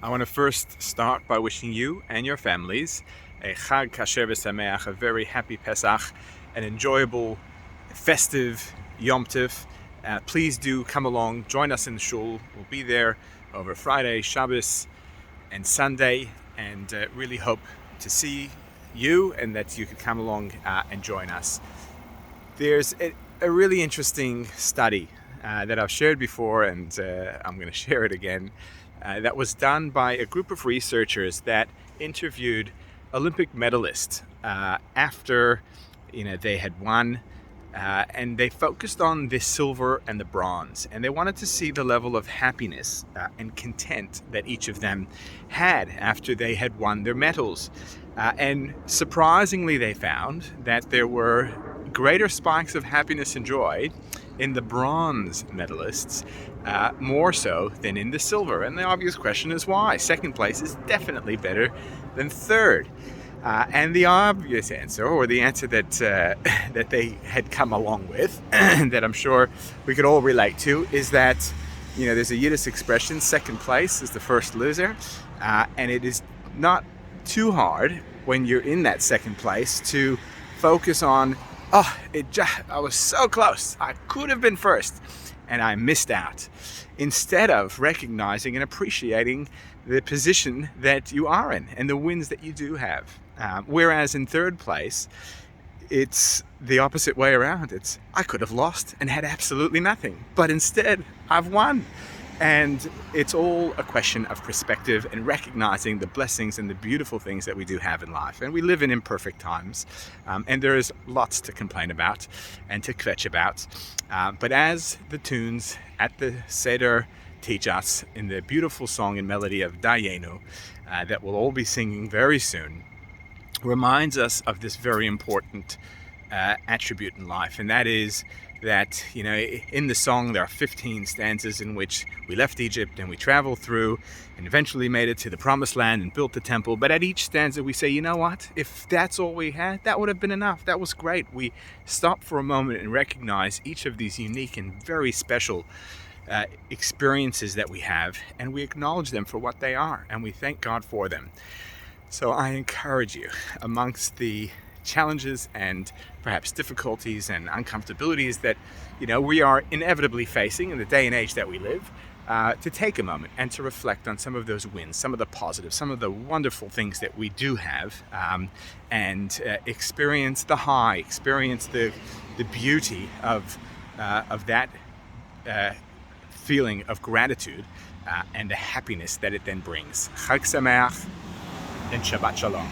I want to first start by wishing you and your families a Chag Kasher V'Sameach, a very happy Pesach, an enjoyable, festive Yom Tov. Please do come along, join us in the shul. We'll be there over Friday, Shabbos, and Sunday, and really hope to see you and that you can come along and join us. There's a really interesting study that I've shared before, and I'm going to share it again, that was done by a group of researchers that interviewed Olympic medalists after they had won, and they focused on the silver and the bronze, and they wanted to see the level of happiness and content that each of them had after they had won their medals. And surprisingly, they found that there were greater spikes of happiness and joy in the bronze medalists, more so than in the silver. And the obvious question is why? Second place is definitely better than third. And the obvious answer, or the answer that that they had come along with, that I'm sure we could all relate to, is that there's a Yiddish expression: second place is the first loser, and it is not too hard when you're in that second place to focus on, I was so close, I could have been first, and I missed out, instead of recognizing and appreciating the position that you are in and the wins that you do have. Whereas in third place, it's the opposite way around. It's, I could have lost and had absolutely nothing, but instead I've won. And it's all a question of perspective and recognizing the blessings and the beautiful things that we do have in life. And we live in imperfect times, and there is lots to complain about and to kvetch about. But as the tunes at the Seder teach us in the beautiful song and melody of Dayenu, that we'll all be singing very soon, reminds us of this very important attribute in life, and that is that in the song there are 15 stanzas in which we left Egypt and we traveled through and eventually made it to the promised land and built the temple. But at each stanza we say, you know what, if that's all we had, that would have been enough. That was great. We stop for a moment and recognize each of these unique and very special experiences that we have, and we acknowledge them for what they are, and we thank God for them. So I encourage you, amongst the challenges and perhaps difficulties and uncomfortabilities that we are inevitably facing in the day and age that we live, to take a moment and to reflect on some of those wins, some of the positives, some of the wonderful things that we do have, and experience the high, experience the beauty of that feeling of gratitude and the happiness that it then brings. Chag Sameach and Shabbat Shalom.